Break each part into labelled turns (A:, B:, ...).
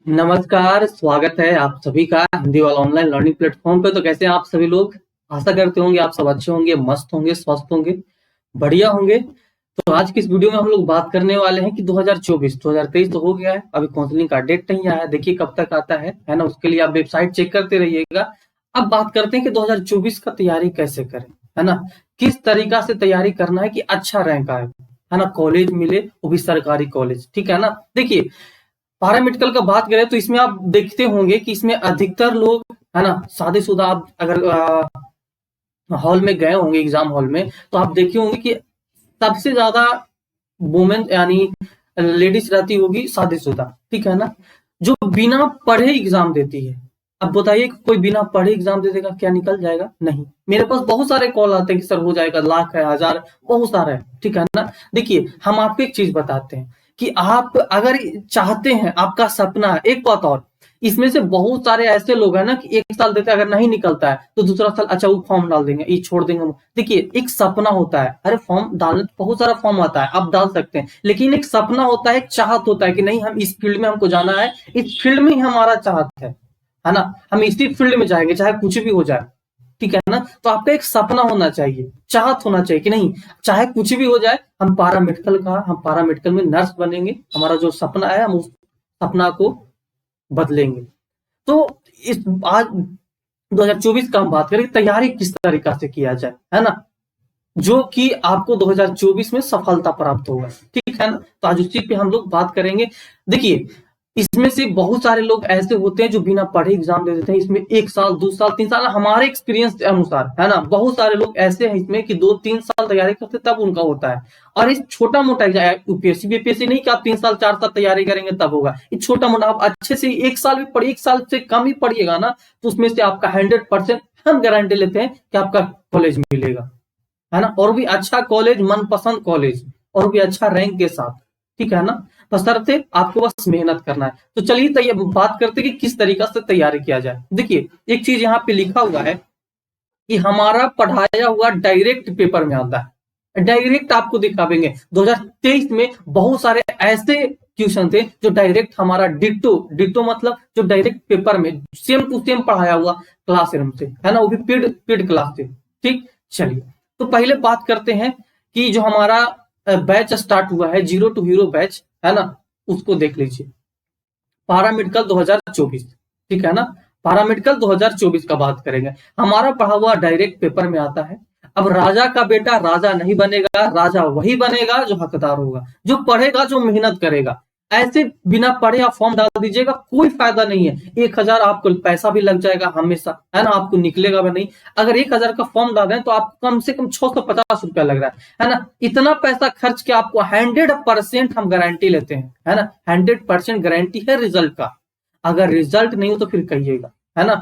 A: नमस्कार, स्वागत है आप सभी का हिंदी वाला ऑनलाइन लर्निंग प्लेटफॉर्म पे। तो कैसे हैं आप सभी लोग? आशा करते होंगे आप सब अच्छे होंगे, मस्त होंगे, स्वस्थ होंगे, बढ़िया होंगे। तो आज की इस वीडियो में हम लोग बात करने वाले हैं कि 2024 2023 तो हो गया है, अभी काउंसलिंग का डेट नहीं आया है, देखिए कब तक आता है ना। उसके लिए आप वेबसाइट चेक करते रहिएगा। अब बात करते हैं कि 2024 का तैयारी कैसे करें, है ना। किस तरीका से तैयारी करना है कि अच्छा रैंक आए, है ना, कॉलेज मिले, वो भी सरकारी कॉलेज, ठीक है ना। देखिए, पैरामेडिकल का बात करें तो इसमें आप देखते होंगे कि इसमें अधिकतर लोग, है ना, शादीशुदा। आप अगर हॉल में गए होंगे, एग्जाम हॉल में, तो आप देखे होंगे कि सबसे ज्यादा वुमेन यानी लेडीज रहती होगी शादीशुदा, ठीक है ना, जो बिना पढ़े एग्जाम देती है। अब बताइए कि कोई बिना पढ़े एग्जाम दे देगा, क्या निकल जाएगा? नहीं। मेरे पास बहुत सारे कॉल आते हैं कि सर हो जाएगा, लाख है, हजार, बहुत सारा है, ठीक है ना। देखिए, हम आपको एक चीज बताते हैं कि आप अगर चाहते हैं, आपका सपना है। एक बात और, इसमें से बहुत सारे ऐसे लोग हैं ना कि एक साल देते हैं, अगर नहीं निकलता है तो दूसरा साल अच्छा वो फॉर्म डाल देंगे, ये छोड़ देंगे। देखिए, एक सपना होता है, अरे फॉर्म डालने बहुत सारा फॉर्म आता है, आप डाल सकते हैं, लेकिन एक सपना होता है, एक चाहत होता है कि नहीं, हम इस फील्ड में हमको जाना है, इस फील्ड में ही हमारा चाहत है ना, हम इसी फील्ड में जाएंगे चाहे कुछ भी हो जाए, ठीक है ना। तो आपका एक सपना होना चाहिए, चाहत होना चाहिए कि नहीं, चाहे कुछ भी हो जाए, हम पैरामेडिकल में नर्स बनेंगे, हमारा जो सपना है हम उस सपना को बदलेंगे। तो इस आज 2024 का हम बात करें, तैयारी किस तरीका से किया जाए, है ना, जो कि आपको 2024 में सफलता प्राप्त होगा, ठीक है ना। तो आज उसी पे हम लोग बात करेंगे। देखिए, इसमें से बहुत सारे लोग ऐसे होते हैं जो बिना पढ़े एग्जाम दे देते हैं। इसमें 1 साल, 2 साल, 3 साल, हमारे एक्सपीरियंस के अनुसार, है ना, बहुत सारे लोग ऐसे हैं इसमें कि 2-3 साल तैयारी करते तब उनका होता है। और इस छोटा मोटा यूपीएससी बीपीएससी नहीं कि आप 3 साल 4 साल तैयारी करेंगे तब होगा, ये छोटा मोटा आप अच्छे से 1 साल भी पढ़िए, 1 साल से कम ही पढ़िएगा ना, तो उसमें से आपका 100% हम गारंटी लेते हैं कि आपका कॉलेज मिलेगा, है ना, और भी अच्छा कॉलेज, मनपसंद कॉलेज, और भी अच्छा रैंक के साथ, ठीक है ना। बशर्ते आपको बस मेहनत करना है। तो चलिए बात करते हैं कि किस तरीका से तैयारी किया जाए। देखिए, एक चीज यहाँ पे लिखा हुआ है कि हमारा पढ़ाया हुआ डायरेक्ट पेपर में आता है, डायरेक्ट आपको दिखावेंगे। 2023 में बहुत सारे ऐसे क्वेश्चन थे जो डायरेक्ट हमारा डिट्टो डिट्टो मतलब जो डायरेक्ट पेपर में सेम टू सेम पढ़ाया हुआ क्लासरूम से, है ना, वो भी पेड पेड क्लास से। ठीक, चलिए, तो पहले बात करते हैं कि जो हमारा बैच स्टार्ट हुआ है, जीरो टू हीरो बैच, है ना, उसको देख लीजिए। पैरामेडिकल 2024, ठीक है ना, पैरामेडिकल 2024 का बात करेंगे। हमारा पढ़ा हुआ डायरेक्ट पेपर में आता है। अब राजा का बेटा राजा नहीं बनेगा, राजा वही बनेगा जो हकदार होगा, जो पढ़ेगा, जो मेहनत करेगा। ऐसे बिना पढ़े आप फॉर्म डाल दीजिएगा, कोई फायदा नहीं है। 1,000 आपको पैसा भी लग जाएगा हमेशा, है ना, आपको निकलेगा भी नहीं। अगर 1,000 का फॉर्म डाल रहे हैं तो आपको कम से कम 650 रुपया लग रहा है ना। इतना पैसा खर्च के आपको 100% हम गारंटी लेते हैं, है ना, 100% गारंटी है रिजल्ट का। अगर रिजल्ट नहीं हो तो फिर कहिएगा, है ना,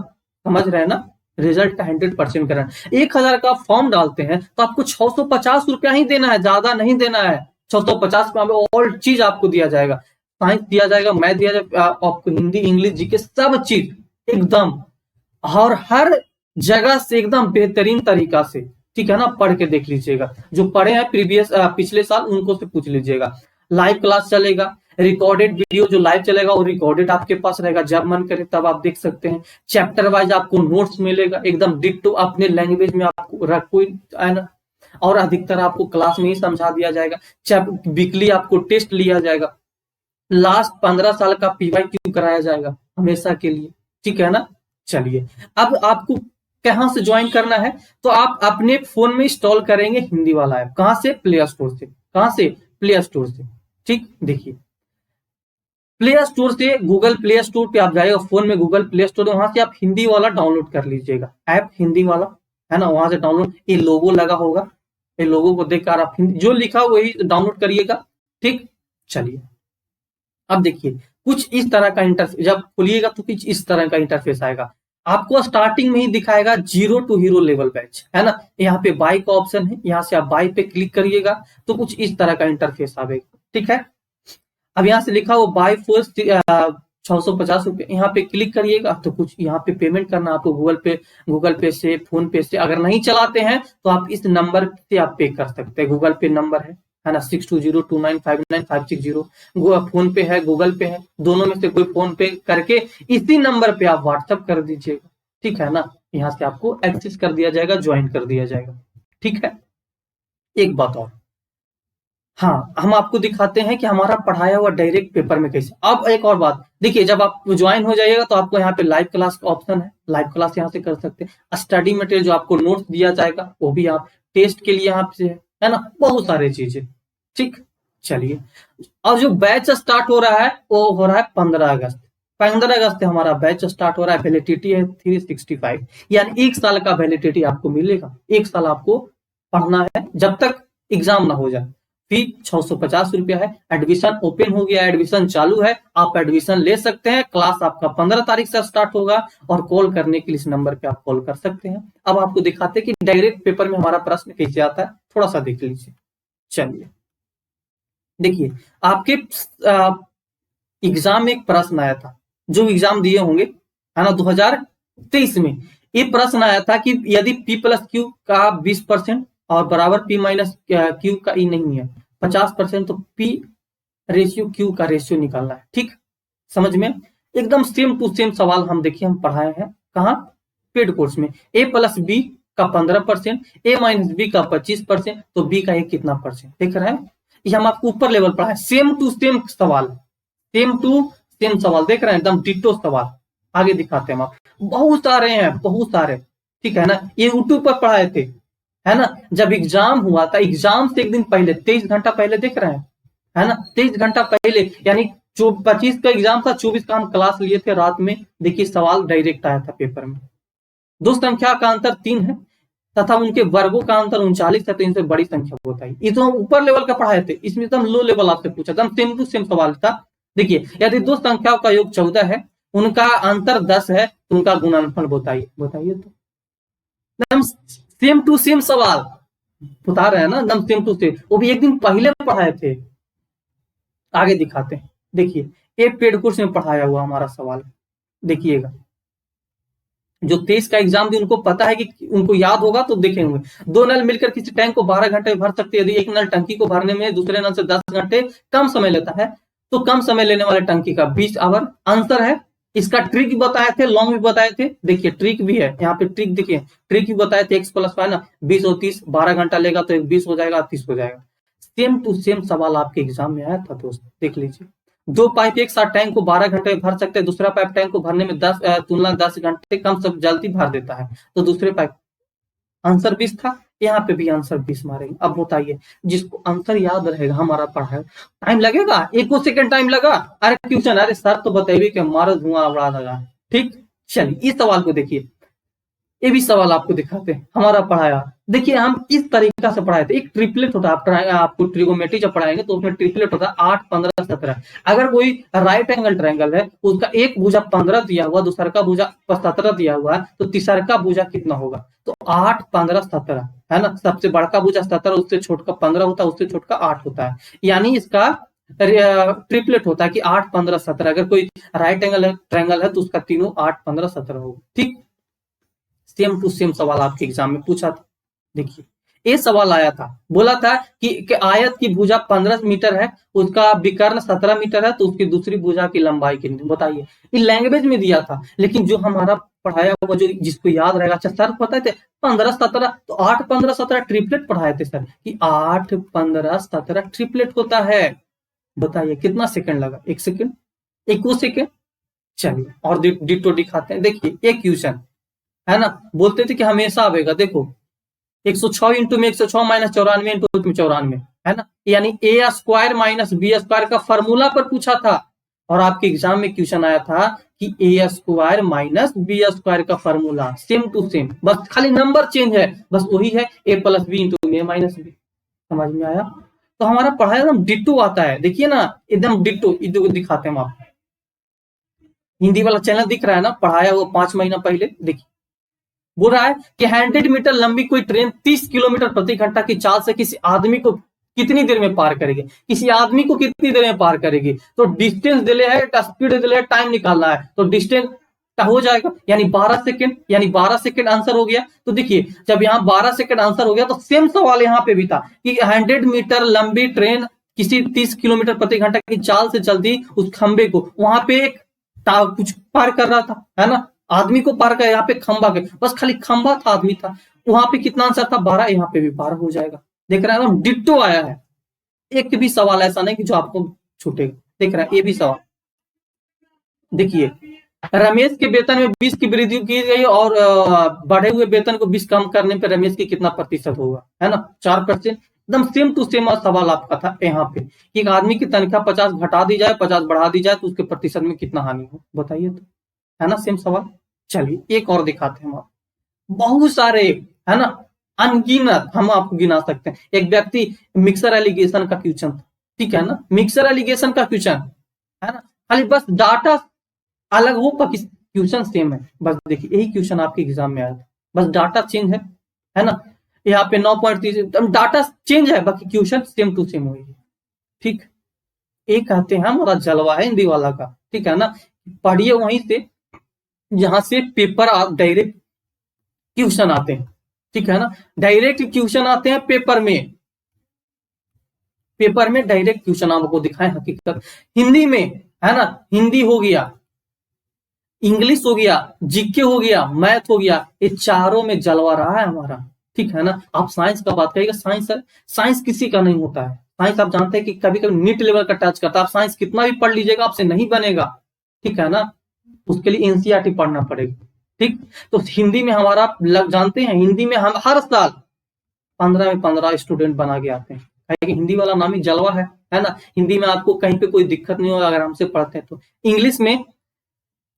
A: समझ रहे हैं ना। रिजल्ट का 100% गारंटी। 1,000 का फॉर्म डालते हैं तो आपको 650 रुपया ही देना है, ज्यादा नहीं देना है। 650 में ऑल चीज आपको दिया जाएगा, साइंस दिया जाएगा, मैथ दिया जाएगा, आपको हिंदी, इंग्लिश, जीके, सब चीज एकदम, और हर जगह से एकदम बेहतरीन तरीका से, ठीक है ना। पढ़ के देख लीजिएगा, जो पढ़े हैं प्रीवियस पिछले साल उनको से पूछ लीजिएगा। लाइव क्लास चलेगा, रिकॉर्डेड वीडियो जो लाइव चलेगा वो रिकॉर्डेड आपके पास रहेगा, जब मन करे तब आप देख सकते हैं। चैप्टर वाइज आपको नोट्स मिलेगा, एकदम डिट्टो अपने लैंग्वेज में आपको कोई, है ना, और अधिकतर आपको क्लास में ही समझा दिया जाएगा। वीकली आपको टेस्ट लिया जाएगा, लास्ट 15 साल का पीवाईक्यू कराया जाएगा हमेशा के लिए, ठीक है ना। चलिए, अब आपको कहां से ज्वाइन करना है, तो आप अपने फोन में इंस्टॉल करेंगे हिंदी वाला ऐप। कहां से? प्ले स्टोर से। कहां से? प्ले स्टोर से। ठीक, देखिए, प्ले स्टोर से, गूगल प्ले स्टोर पे आप जाएगा, फोन में गूगल प्ले स्टोर, वहां से आप हिंदी वाला डाउनलोड कर लीजिएगा, ऐप हिंदी वाला, है ना, वहां से डाउनलोड, ये लोगो लगा होगा, ये लोगो को देखकर आप हिंदी जो लिखा वही डाउनलोड करिएगा। ठीक, चलिए, अब देखिए, कुछ इस तरह का इंटरफेस जब खोलिएगा तो कुछ इस तरह का इंटरफेस आएगा। आपको स्टार्टिंग में ही दिखाएगा zero to hero level batch, है ना। यहाँ पे बाई का ऑप्शन है, यहाँ से आप बाई पे क्लिक करिएगा तो कुछ इस तरह का इंटरफेस आएगा, ठीक है। अब यहाँ से लिखा हो बाई फोर 650 रुपये, यहाँ पे क्लिक करिएगा तो कुछ यहाँ पे पेमेंट करना आपको गूगल पे से, फोन पे से। अगर नहीं चलाते हैं तो आप इस नंबर से आप पे कर सकते हैं, गूगल पे नंबर है है ना, 6202959560। फोन पे है, गूगल पे है, दोनों में से कोई फोन पे करके इसी नंबर पे आप व्हाट्सएप कर दीजिएगा, ठीक है ना। यहाँ से आपको एक्सेस कर दिया जाएगा, ज्वाइन कर दिया जाएगा, ठीक है। एक बात और, हाँ, हम आपको दिखाते हैं कि हमारा पढ़ाया हुआ डायरेक्ट पेपर में कैसे। अब एक और बात देखिए, जब आप ज्वाइन हो जाइएगा तो आपको यहाँ पे लाइव क्लास का ऑप्शन है, लाइव क्लास यहाँ से कर सकते हैं। स्टडी मटेरियल जो आपको नोट्स दिया जाएगा वो भी आप टेस्ट के लिए यहाँ से है ना, बहुत सारी चीजें, ठीक। चलिए, और जो बैच स्टार्ट हो रहा है वो हो रहा है 15 अगस्त। 15 अगस्त से हमारा बैच स्टार्ट हो रहा है। वैलिडिटी है 365, यानी 1 साल का वैलिडिटी आपको मिलेगा। 1 साल आपको पढ़ना है जब तक एग्जाम ना हो जाए। फी 650 रुपया है। एडमिशन ओपन हो गया, एडमिशन चालू है, आप एडमिशन ले सकते हैं। क्लास आपका 15 तारीख से स्टार्ट होगा और कॉल करने के लिए इस नंबर पे आप कॉल कर सकते हैं। अब आपको दिखाते हैं कि डायरेक्ट पेपर में हमारा प्रश्न कैसे आता है, थोड़ा सा देख लीजिए। चलिए देखिए, आपके एग्जाम में एक प्रश्न आया था, जो एग्जाम दिए होंगे है ना 2023 में। ये प्रश्न आया था कि यदि P प्लस क्यू का 20% और बराबर P माइनस क्यू का ई नहीं है 50%, तो P रेशियो क्यू का रेशियो निकालना है, ठीक। समझ में एकदम सेम टू सेम सवाल हम देखिए हम पढ़ाए हैं कहाँ, पेड कोर्स में। A प्लस बी का 15%, A माइनस बी का 25%, तो B का एक कितना परसेंट देख रहे हैं। ये हम आपको ऊपर लेवल पढ़ाए, सेम टू सेम सवाल, सेम टू सेम सवाल देख रहे हैं, एकदम डिट्टो सवाल। आगे दिखाते हैं हम, आप बहुत सारे हैं, बहुत सारे, ठीक है ना। ये यूट्यूब पर पढ़ाए थे, है ना। जब एग्जाम हुआ था, एग्जाम से एक दिन पहले 23 घंटा पहले देख रहे हैं, है ना, 23 घंटा पहले, यानी जो 25 का एग्जाम था 24 का हम क्लास लिए थे रात में। देखिए सवाल डायरेक्ट आया था पेपर में। दो संख्या का अंतर 3 है तथा उनके वर्गों का अंतर 39 है, तो इनसे बड़ी संख्या बताइए। ये तो हम ऊपर लेवल का पढ़ाए थे, इसमें एकदम लो लेवल आपसे पूछा था, सेम टू सेम सवाल था। देखिए, यदि दो संख्याओं का योग 14 है, उनका अंतर 10 है, तो उनका गुणनफल बताइए। बताइए तो एकदम सेम टू सेम सवाल बता रहे हैं ना, एकदम सेम टू सेम, वो भी एक दिन पहले पढ़ाए थे। आगे दिखाते हैं, देखिए ये पेड कोर्स में पढ़ाया हुआ हमारा सवाल, देखिएगा। जो 23 का एग्जाम दी उनको पता है कि उनको याद होगा, तो देखेंगे। दो नल मिलकर किसी टैंक को 12 घंटे भर सकते हैं। यदि एक नल टंकी को भरने में दूसरे नल से 10 घंटे कम समय लेता है, तो कम समय लेने वाले टंकी का 20 आवर आंसर है। इसका ट्रिक बताए थे, लॉन्ग भी बताए थे। देखिए ट्रिक भी है यहाँ पे, ट्रिक देखिए, ट्रिक भी बताए थे। x प्लस वाई ना 20 और 30, 12 घंटा लेगा तो 20 हो जाएगा, 30 हो जाएगा। सेम टू सेम सवाल आपके एग्जाम में आया था दोस्त, देख लीजिए। दो पाइप एक साथ टैंक को 12 घंटे में भर सकते हैं। दूसरा पाइप टैंक को भरने में 10 घंटे कम सब जल्दी भर देता है, तो दूसरे पाइप आंसर 20 था। यहाँ पे भी आंसर 20 मारेंगे। अब बताइए, जिसको आंसर याद रहेगा, हमारा पढ़ा है, टाइम लगेगा, 1 सेकंड टाइम लगा। अरे क्वेश्चन, अरे सर तो बताइए कि हमारा धुआं उड़ा लगा, ठीक। चलिए इस सवाल को देखिए, ये भी सवाल आपको दिखाते हैं, हमारा पढ़ाया। देखिए हम इस तरीका से पढ़ाए थे। एक ट्रिपलेट होता है, आपको ट्रिगोमेट्री जब पढ़ाएंगे तो उसमें ट्रिपलेट होता है 8, 15, 17। अगर कोई राइट एंगल ट्रायंगल है, उसका एक भुजा 15 दिया हुआ, दूसरा का भुजा 17 दिया हुआ है, तो तीसरा का भुजा कितना होगा, तो 8, 15, 17, है ना। सबसे बड़का भुजा 17, उससे छोटका 15 होता है, उससे छोटका 8 होता है, यानी इसका ट्रिपलेट होता है कि 8, 15, 17। अगर कोई राइट एंगल ट्रायंगल है तो उसका तीनों 8, 15, 17 होगा, ठीक। सेम टू सेम सवाल आपके एग्जाम में पूछा था। देखिए ये सवाल आया था, बोला था कि आयत की भुजा 15 मीटर है, उसका विकर्ण 17 मीटर है, तो उसकी दूसरी भुजा की लंबाई कितनी, बताइए। ये लैंग्वेज में दिया था, लेकिन जो हमारा पढ़ाया हुआ, जो जिसको याद रहेगा, अच्छा सर पता थे 15, 17, तो 8, 15, 17 ट्रिपलेट पढ़ाए थे सर, कि 8, 15, 17 ट्रिपलेट होता है। बताइए कितना सेकंड लगा, 1 सेकंड, 1 सेकंड। चलिए और डिटो दिखाते हैं। देखिए एक क्वेश्चन है ना, बोलते थे कि हमेशा आएगा। देखो 106 इंटू में 106 माइनस 94 इंटू 94, है ना, यानी ए स्क्वायर माइनस बी स्क्वायर का फॉर्मूला पर पूछा था। और आपके एग्जाम में क्वेश्चन आया था कि ए स्क्वायर माइनस बी स्क्वायर का फॉर्मूला सेम टू सेम, बस खाली नंबर चेंज है, बस वही है ए प्लस बी इंटू ए माइनस बी। समझ में आया? तो हमारा पढ़ाया एकदम डिट्टो आता है, देखिए ना, एकदम डिट्टो। दिखाते हैं हम आपको, हिंदी वाला चैनल दिख रहा है ना, पढ़ाया हुआ 5 महीना पहले। देखिए बोल रहा है कि 100 मीटर लंबी कोई ट्रेन 30 किलोमीटर प्रति घंटा की चाल से किसी आदमी को कितनी देर में पार करेगी, किसी आदमी को कितनी देर में पार करेगी। तो डिस्टेंस दिले है, स्पीड दिले है, टाइम निकालना है। तो डिस्टेंस का हो जाएगा, यानी 12 सेकंड, यानी 12 सेकंड आंसर हो गया। तो देखिए जब यहाँ 12 सेकंड आंसर हो गया तो सेम सवाल यहाँ पे भी था कि 100 मीटर लंबी ट्रेन किसी 30 किलोमीटर प्रति घंटा की चाल से चलती उस खंबे को, वहां पे एक कुछ पार कर रहा था, है ना, आदमी को पार कर, यहाँ पे खंबा के बस खाली खंबा था, आदमी था, वहां पे कितना आंसर था 12, यहाँ पे भी 12 हो जाएगा। देख रहे हैं, डिट्टो आया है, एक भी सवाल ऐसा नहीं कि जो आपको छूटेगा। देख रहे हैं ये भी सवाल, देखिए रमेश के वेतन में 20 की वृद्धि की गई और बढ़े हुए वेतन को 20 कम करने पर रमेश की कितना प्रतिशत होगा, है ना, 4%। एकदम सेम टू सेम सवाल आपका था यहाँ पे कि एक आदमी की तनख्वाह 50 घटा दी जाए 50 बढ़ा दी जाए तो उसके प्रतिशत में कितना हानि हो, बताइए तो, है ना, सेम सवाल। चलिए एक और दिखाते हैं हम आपको, बहुत सारे, है ना, अनगिनत हम आपको गिना सकते हैं। एक व्यक्ति मिक्सर एलिगेशन का क्वेश्चन था, ठीक है ना, मिक्सर एलिगेशन का क्वेश्चन, है ना, खाली बस डाटा अलग हो बाकी क्वेश्चन सेम है, बस देखिए यही क्वेश्चन आपके एग्जाम में आया था, बस डाटा चेंज है ना, यहाँ पे 9.3 डाटा चेंज है बाकी क्वेश्चन सेम टू सेम होगी, ठीक। एक कहते हैं हमारा जलवा है हिंदी वाला का, ठीक है ना, पढ़िए वहीं से जहां से पेपर डायरेक्ट क्वेश्चन आते हैं, ठीक है ना, डायरेक्ट क्वेश्चन आते हैं पेपर में डायरेक्ट क्वेश्चन आपको दिखाएं हकीकत। हिंदी में, है ना, हिंदी हो गया, इंग्लिश हो गया, जीके हो गया, मैथ हो गया, ये चारों में जलवा रहा है हमारा, ठीक है ना। आप साइंस का बात करिएगा, साइंस किसी का नहीं होता है, साइंस आप जानते हैं कि कभी कभी नीट लेवल का टच करता है, आप साइंस कितना भी पढ़ लीजिएगा आपसे नहीं बनेगा, ठीक है ना, उसके लिए एनसीईआरटी पढ़ना पड़ेगा, ठीक। तो हिंदी में हमारा जानते हैं, हिंदी में हम हर साल 15 में 15 स्टूडेंट बना के आते हैं, हिंदी वाला नाम ही जलवा है ना। हिंदी में आपको कहीं पे कोई दिक्कत नहीं होगा अगर हमसे पढ़ते हैं तो। इंग्लिश में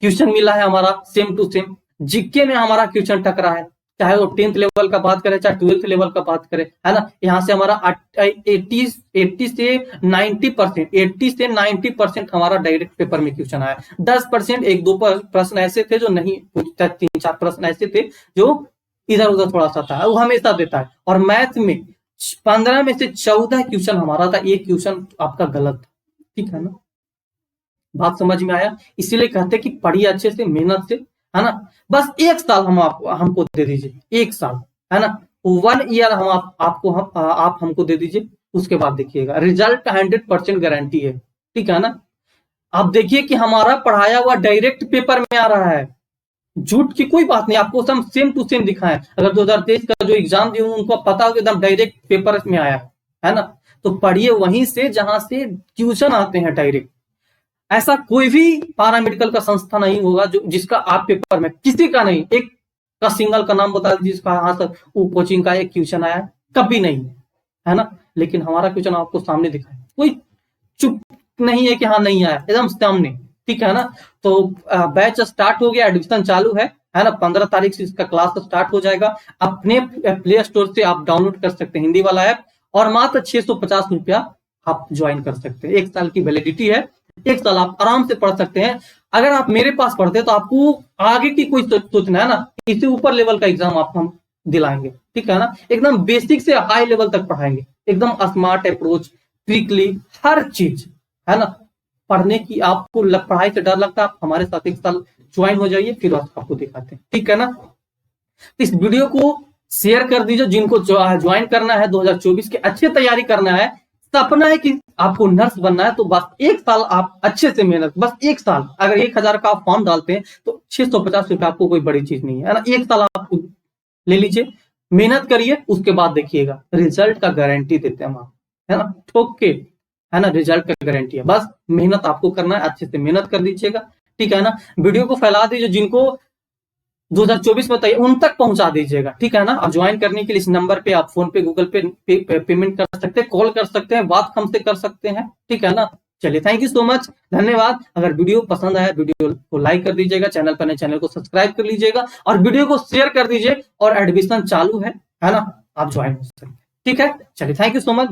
A: क्वेश्चन मिला है हमारा सेम टू सेम, जीके में हमारा क्वेश्चन टकरा है, चाहे वो 10th लेवल का बात करें चाहे 12th लेवल का बात करें, है ना। यहाँ से हमारा 80 से 90% हमारा डायरेक्ट पेपर में क्वेश्चन आया। 10% एक दो प्रश्न ऐसे थे जो नहीं पूछता, 3-4 प्रश्न ऐसे थे जो इधर उधर थोड़ा सा था, वो हमेशा देता है। और मैथ में 15 में से 14 क्वेश्चन हमारा था, एक क्वेश्चन आपका गलत था, ठीक है ना, बात समझ में आया। इसीलिए कहते हैं कि पढ़िए अच्छे से, मेहनत से, है ना। बस एक साल हमको दे दीजिए, एक साल, है ना, 1 ईयर हम आप हमको दे दीजिए, उसके बाद देखिएगा रिजल्ट 100% गारंटी है, ठीक है ना। आप देखिए कि हमारा पढ़ाया हुआ डायरेक्ट पेपर में आ रहा है, झूठ की कोई बात नहीं, आपको हम सेम टू सेम दिखाएं। अगर 2023 का जो एग्जाम दिए उनको पता हो कि एकदम डायरेक्ट पेपर में आया है ना, तो पढ़िए वहीं से जहां से ट्यूशन आते हैं डायरेक्ट। ऐसा कोई भी पैरामेडिकल का संस्था नहीं होगा जो जिसका आप पेपर में, किसी का नहीं, एक का सिंगल का नाम बता दीजिए जिसका हाँ सर वो कोचिंग का एक क्वेश्चन आया, कभी नहीं, है ना। लेकिन हमारा क्वेश्चन आपको सामने दिखाए, कोई चुप नहीं है कि हाँ नहीं आया, एकदम सामने, ठीक है ना। तो बैच स्टार्ट हो गया, एडमिशन चालू है ना, 15 तारीख से इसका क्लास स्टार्ट हो जाएगा। अपने प्ले स्टोर से आप डाउनलोड कर सकते हैं हिंदी वाला ऐप, और मात्र 650 रुपया आप ज्वाइन कर सकते हैं। 1 साल की वैलिडिटी है, 1 साल आप आराम से पढ़ सकते हैं। अगर आप मेरे पास पढ़ते हैं तो आपको आगे की कोई सोचना है ना, इससे ऊपर लेवल का एग्जाम आपको हम दिलाएंगे, ठीक है ना। एकदम बेसिक से हाई लेवल तक पढ़ाएंगे, एकदम स्मार्ट अप्रोच, ट्रिकली हर चीज, है ना। पढ़ने की आपको पढ़ाई से डर लगता है, आप हमारे साथ 1 साल ज्वाइन हो जाइए, फिर आपको दिखाते हैं, ठीक है ना। इस वीडियो को शेयर कर दीजिए, जिनको ज्वाइन करना है 2024 के, अच्छी तैयारी करना है, सपना है कि आपको नर्स बनना है, तो बस 1 साल आप अच्छे से मेहनत, बस 1 साल, अगर 1000 का आप फॉर्म डालते हैं तो 650 रुपये आपको कोई बड़ी चीज नहीं है ना। 1 साल आप ले लीजिए, मेहनत करिए, उसके बाद देखिएगा रिजल्ट का गारंटी देते हैं हम, है ना, ठोक के, है ना, रिजल्ट का गारंटी है। बस मेहनत आपको करना है, अच्छे से मेहनत कर दीजिएगा, ठीक है ना। वीडियो को फैला दीजिए, जिनको 2024 में उन तक पहुंचा दीजिएगा, ठीक है ना। अब ज्वाइन करने के लिए इस नंबर पे आप फोन पे, गूगल पे पेमेंट कर सकते हैं, कॉल कर सकते हैं, बात हमसे कर सकते हैं, ठीक है ना। चलिए, थैंक यू सो मच, धन्यवाद। अगर वीडियो पसंद आया, वीडियो को लाइक कर दीजिएगा, चैनल पर नए चैनल को सब्सक्राइब कर लीजिएगा, और वीडियो को शेयर कर दीजिए। और एडमिशन चालू है ना, आप ज्वाइन हो सकते हैं, ठीक है। चलिए, थैंक यू सो मच।